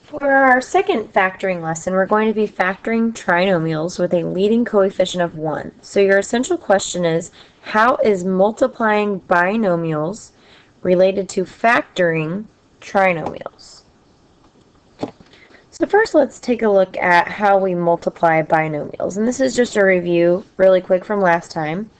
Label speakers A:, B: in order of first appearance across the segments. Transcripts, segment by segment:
A: For our second factoring lesson, we're going to be factoring trinomials with a leading coefficient of 1. So your essential question is, how is multiplying binomials related to factoring trinomials? So first, let's take a look at how we multiply binomials. And this is just a review really quick from last time.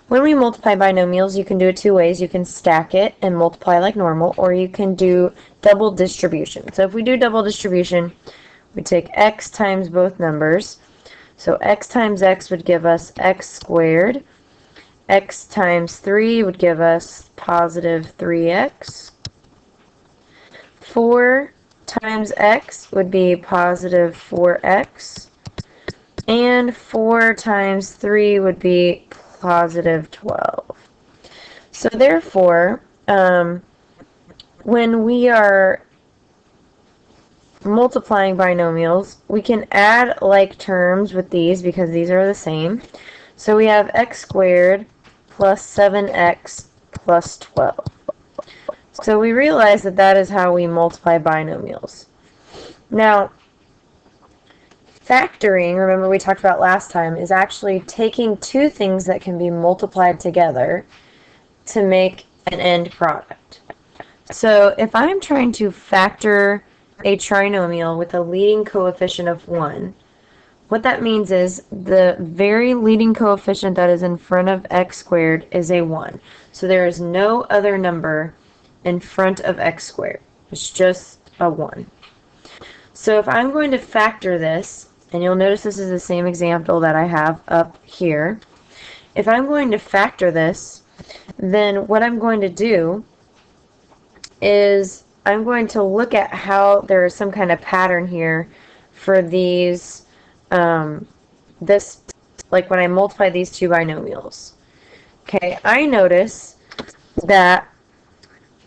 A: When we multiply binomials, you can do it two ways. You can stack it and multiply like normal, or you can do double distribution. So if we do double distribution, we take x times both numbers. So x times x would give us x squared. X times 3 would give us positive 3x. 4 times x would be positive 4x. And 4 times 3 would be positive 12. So therefore, when we are multiplying binomials, we can add like terms with these because these are the same. So we have x squared plus 7x plus 12. So we realize that that is how we multiply binomials. Now, factoring, remember we talked about last time, is actually taking two things that can be multiplied together to make an end product. So if I'm trying to factor a trinomial with a leading coefficient of 1, what that means is the very leading coefficient that is in front of x squared is a 1. So there is no other number in front of x squared. It's just a 1. So if I'm going to factor this, and you'll notice this is the same example that I have up here. If I'm going to factor this, then what I'm going to do is I'm going to look at how there is some kind of pattern here for these, like when I multiply these two binomials. Okay, I notice that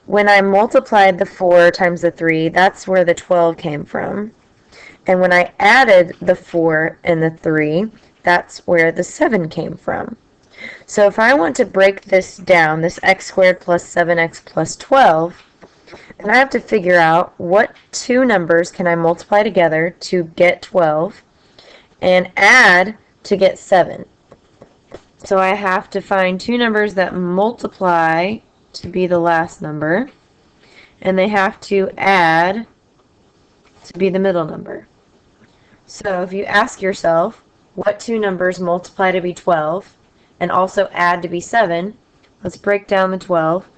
A: when I multiplied the 4 times the 3, that's where the 12 came from. And when I added the 4 and the 3, that's where the 7 came from. So if I want to break this down, this x squared plus 7x plus 12, then I have to figure out what two numbers can I multiply together to get 12 and add to get 7. So I have to find two numbers that multiply to be the last number, and they have to add to be the middle number. So if you ask yourself, what two numbers multiply to be 12 and also add to be 7, let's break down the 12.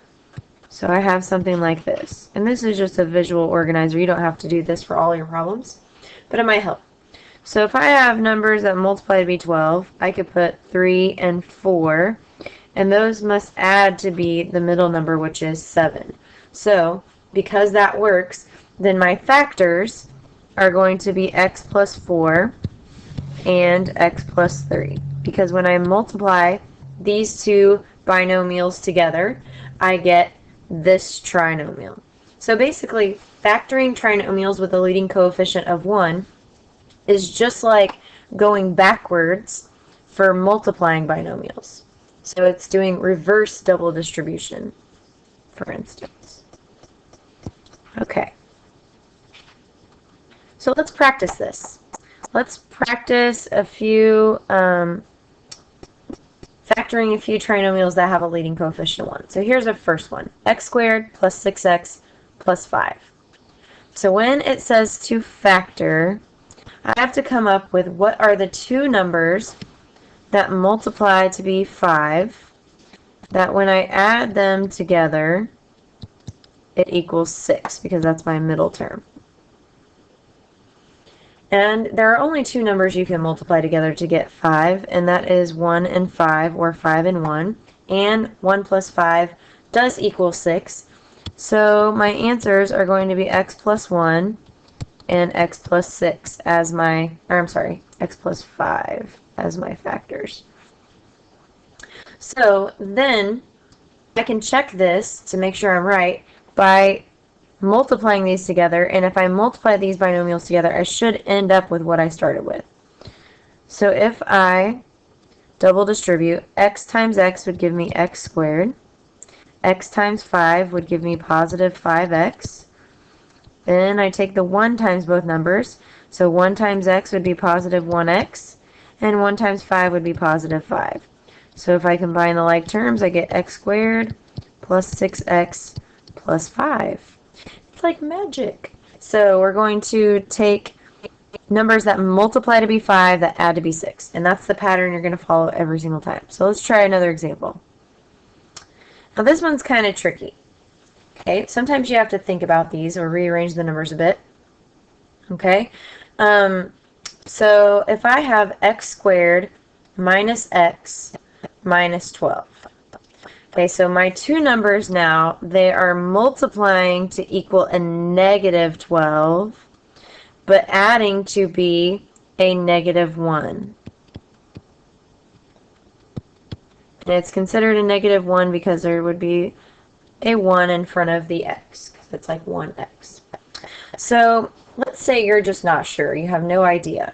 A: So I have something like this. And this is just a visual organizer. You don't have to do this for all your problems, but it might help. So if I have numbers that multiply to be 12, I could put 3 and 4, and those must add to be the middle number, which is 7. So because that works, then my factors are going to be x plus 4 and x plus 3. Because when I multiply these two binomials together, I get this trinomial. So basically, factoring trinomials with a leading coefficient of 1 is just like going backwards for multiplying binomials. So it's doing reverse double distribution, for instance. Okay. So let's practice this. Let's practice a few, factoring a few trinomials that have a leading coefficient of 1. So here's our first one, x squared plus 6x plus 5. So when it says to factor, I have to come up with what are the two numbers that multiply to be 5, that when I add them together, it equals 6, because that's my middle term. And there are only two numbers you can multiply together to get 5, and that is 1 and 5, or 5 and 1. And 1 plus 5 does equal 6. So my answers are going to be x plus 1 and x plus 6 as my, or I'm sorry, x plus 5 as my factors. So then I can check this to make sure I'm right by multiplying these together, and if I multiply these binomials together, I should end up with what I started with. So if I double distribute, x times x would give me x squared, x times 5 would give me positive 5x, Then I take the 1 times both numbers. So 1 times x would be positive 1x, and 1 times 5 would be positive 5. So if I combine the like terms, I get x squared plus 6x plus 5. It's like magic. So we're going to take numbers that multiply to be 5 that add to be 6. And that's the pattern you're going to follow every single time. So let's try another example. Now this one's kind of tricky. Okay, sometimes you have to think about these or rearrange the numbers a bit. Okay, so if I have x squared minus x minus 12. Okay, so my two numbers now, they are multiplying to equal a negative 12, but adding to be a negative 1. And it's considered a negative 1 because there would be a 1 in front of the x, because it's like 1x. So let's say you're just not sure, you have no idea.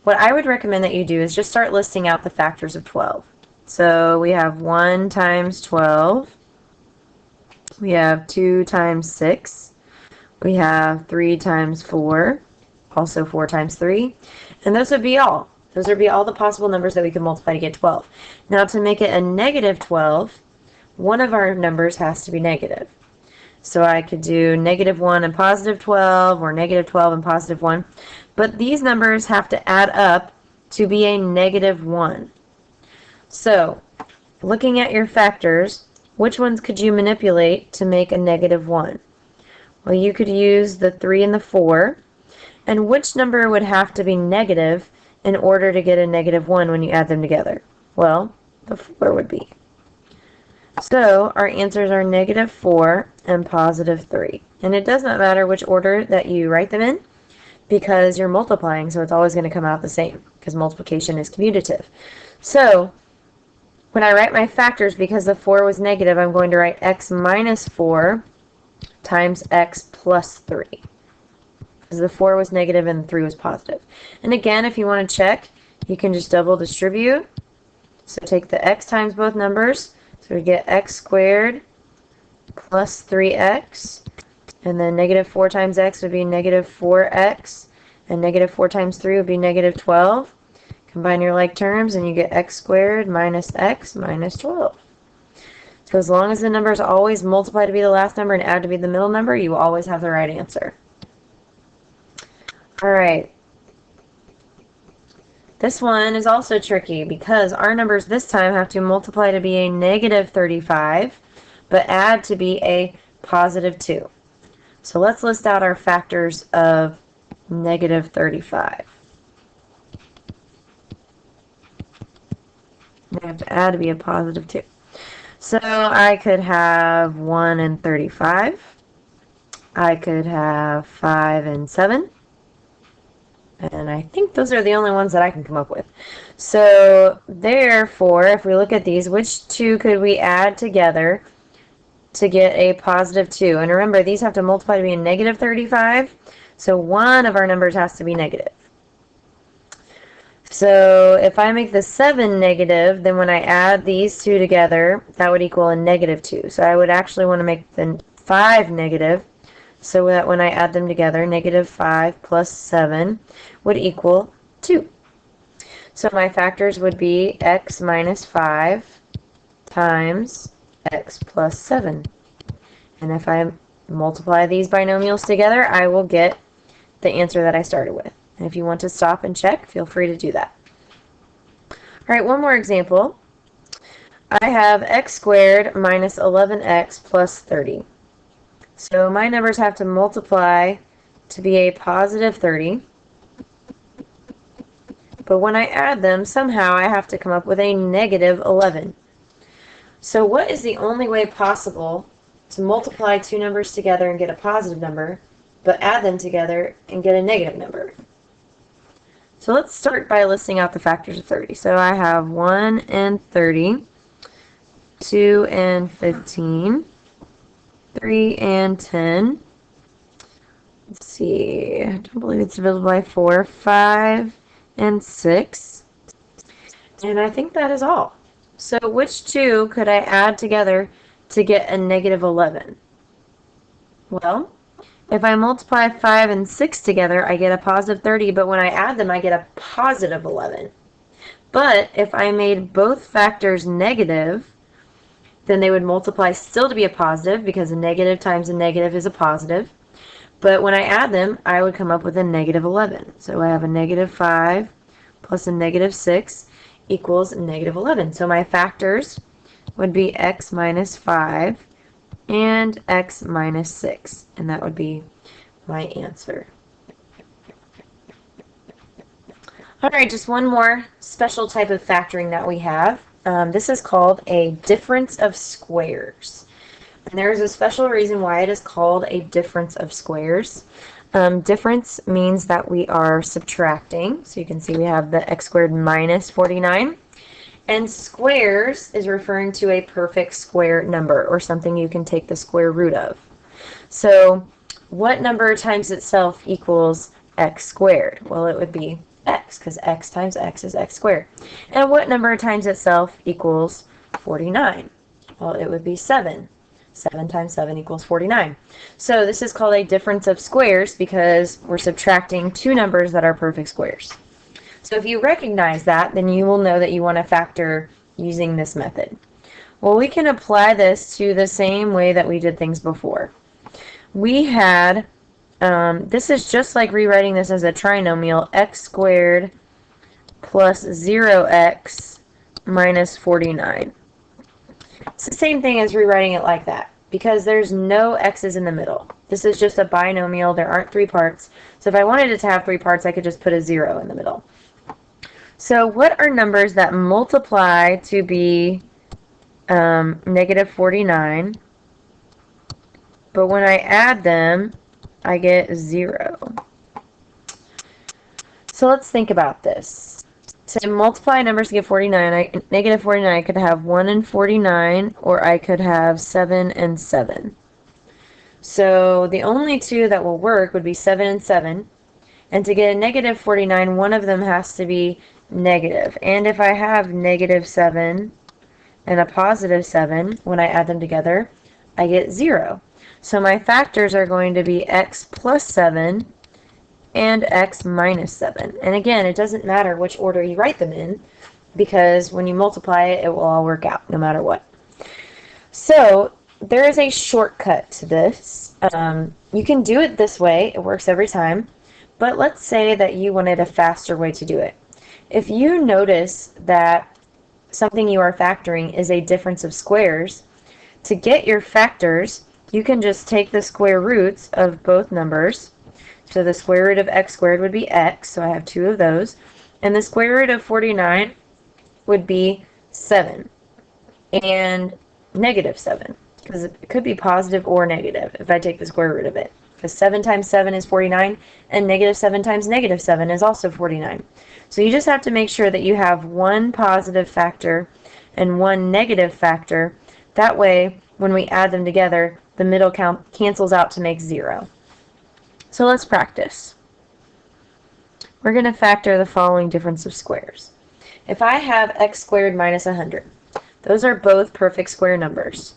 A: What I would recommend that you do is just start listing out the factors of 12. So we have 1 times 12, we have 2 times 6, we have 3 times 4, also 4 times 3, and those would be all. Those would be all the possible numbers that we could multiply to get 12. Now to make it a negative 12, one of our numbers has to be negative. So I could do negative 1 and positive 12, or negative 12 and positive 1. But these numbers have to add up to be a negative 1. So, looking at your factors, which ones could you manipulate to make a negative 1? Well, you could use the 3 and the 4. And which number would have to be negative in order to get a negative 1 when you add them together? Well, the 4 would be. So our answers are negative 4 and positive 3. And it does not matter which order that you write them in because you're multiplying, so it's always going to come out the same because multiplication is commutative. So when I write my factors, because the 4 was negative, I'm going to write x minus 4 times x plus 3. Because the 4 was negative and the 3 was positive. And again, if you want to check, you can just double distribute. So take the x times both numbers. So we get x squared plus 3x, and then negative 4 times x would be negative 4x, and negative 4 times 3 would be negative 12. Combine your like terms, and you get x squared minus x minus 12. So as long as the numbers always multiply to be the last number and add to be the middle number, you will always have the right answer. All right. This one is also tricky because our numbers this time have to multiply to be a negative 35, but add to be a positive 2. So let's list out our factors of negative 35. We have to add to be a positive 2. So I could have 1 and 35. I could have 5 and 7. And I think those are the only ones that I can come up with. So, therefore, if we look at these, which two could we add together to get a positive 2? And remember, these have to multiply to be a negative 35. So, one of our numbers has to be negative. So, if I make the 7 negative, then when I add these two together, that would equal a negative 2. So, I would actually want to make the 5 negative. So that when I add them together, negative 5 plus 7 would equal 2. So my factors would be x minus 5 times x plus 7. And if I multiply these binomials together, I will get the answer that I started with. And if you want to stop and check, feel free to do that. All right, one more example. I have x squared minus 11x plus 30. So my numbers have to multiply to be a positive 30. But when I add them, somehow I have to come up with a negative 11. So what is the only way possible to multiply two numbers together and get a positive number, but add them together and get a negative number? So let's start by listing out the factors of 30. So I have 1 and 30, 2 and 15, 3 and 10. Let's see, I don't believe it's divisible by 4, 5 and 6. And I think that is all. So which two could I add together to get a negative 11? Well, If I multiply 5 and 6 together, I get a positive 30, but when I add them, I get a positive 11. But if I made both factors negative, then they would multiply still to be a positive, because a negative times a negative is a positive. But when I add them, I would come up with a negative 11. So I have a negative 5 plus a negative 6 equals negative 11. So my factors would be x minus 5 and x minus 6. And that would be my answer. All right, just one more special type of factoring that we have. This is called a difference of squares. And there's a special reason why it is called a difference of squares. Difference means that we are subtracting. So you can see we have the x squared minus 49. And squares is referring to a perfect square number, or something you can take the square root of. So what number times itself equals x squared? Well, it would be x, because x times x is x squared. And what number times itself equals 49? Well, it would be 7. 7 times 7 equals 49. So this is called a difference of squares because we're subtracting two numbers that are perfect squares. So if you recognize that, then you will know that you want to factor using this method. Well, we can apply this to the same way that we did things before. We had, this is just like rewriting this as a trinomial, x squared plus 0x minus 49. It's the same thing as rewriting it like that, because there's no x's in the middle. This is just a binomial. There aren't three parts. So if I wanted it to have three parts, I could just put a 0 in the middle. So what are numbers that multiply to be negative 49, but when I add them, I get 0? So let's think about this. To multiply numbers to get 49, negative 49, I could have 1 and 49, or I could have 7 and 7. So the only two that will work would be 7 and 7. And to get a negative 49, one of them has to be negative. And if I have negative 7 and a positive 7, when I add them together, I get 0. So my factors are going to be x plus 7 and x minus 7. And again, it doesn't matter which order you write them in, because when you multiply it, it will all work out no matter what. So there is a shortcut to this. You can do it this way. It works every time. But let's say that you wanted a faster way to do it. If you notice that something you are factoring is a difference of squares, to get your factors, you can just take the square roots of both numbers. So the square root of x squared would be x, so I have two of those. And the square root of 49 would be 7 and negative 7, because it could be positive or negative if I take the square root of it. Because 7 times 7 is 49, and negative 7 times negative 7 is also 49. So you just have to make sure that you have one positive factor and one negative factor. That way, when we add them together, the middle cancels out to make 0. So let's practice. We're going to factor the following difference of squares. If I have x squared minus 100, those are both perfect square numbers.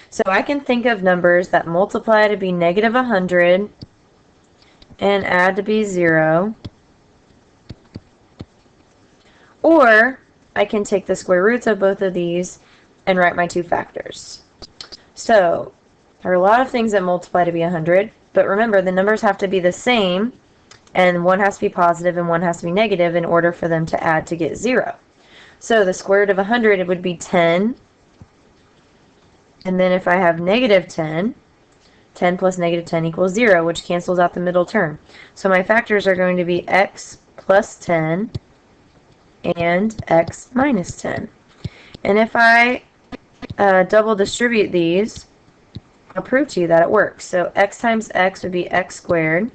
A: So I can think of numbers that multiply to be negative 100 and add to be 0. Or I can take the square roots of both of these and write my two factors. So there are a lot of things that multiply to be 100, but remember, the numbers have to be the same, and one has to be positive and one has to be negative in order for them to add to get 0. So the square root of 100, it would be 10. And then if I have negative 10, 10 plus negative 10 equals 0, which cancels out the middle term. So my factors are going to be x plus 10 and x minus 10. And if I double distribute these, I'll prove to you that it works. So x times x would be x squared.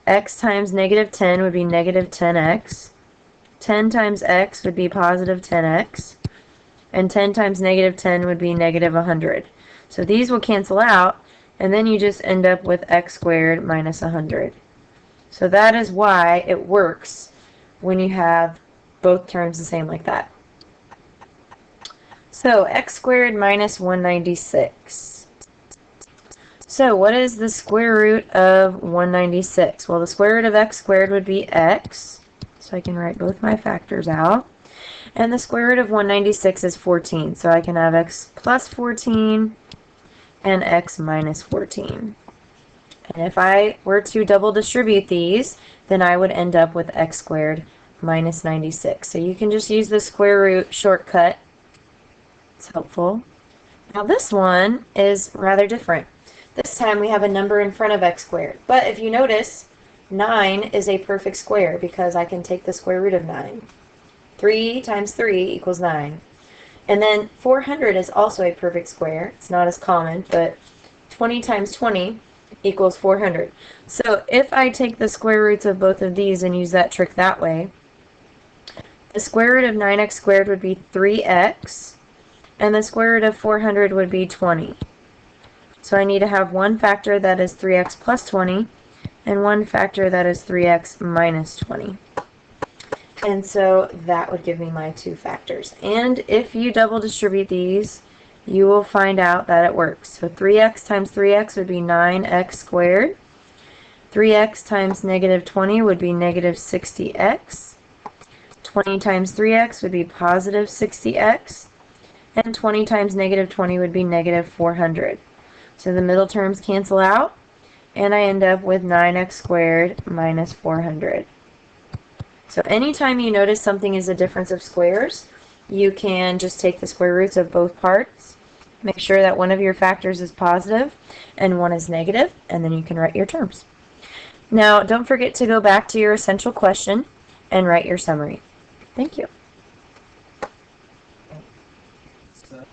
A: X times negative 10 would be negative 10x. 10 times x would be positive 10x. And 10 times negative 10 would be negative 100. So these will cancel out, and then you just end up with x squared minus 100. So that is why it works when you have both terms the same like that. So x squared minus 196. So what is the square root of 196? Well, the square root of x squared would be x. So I can write both my factors out. And the square root of 196 is 14. So I can have x plus 14 and x minus 14. And if I were to double distribute these, then I would end up with x squared minus 96. So you can just use the square root shortcut. It's helpful. Now this one is rather different. This time we have a number in front of x squared. But if you notice, 9 is a perfect square because I can take the square root of 9. 3 times 3 equals 9. And then 400 is also a perfect square. It's not as common, but 20 times 20 equals 400. So if I take the square roots of both of these and use that trick that way, the square root of 9x squared would be 3x, and the square root of 400 would be 20. So I need to have one factor that is 3x plus 20, and one factor that is 3x minus 20. And so that would give me my two factors. And if you double distribute these, you will find out that it works. So 3x times 3x would be 9x squared. 3x times negative 20 would be negative 60x. 20 times 3x would be positive 60x. And 20 times negative 20 would be negative 400. So the middle terms cancel out, and I end up with 9x squared minus 400. So anytime you notice something is a difference of squares, you can just take the square roots of both parts, make sure that one of your factors is positive and one is negative, and then you can write your terms. Now, don't forget to go back to your essential question and write your summary. Thank you.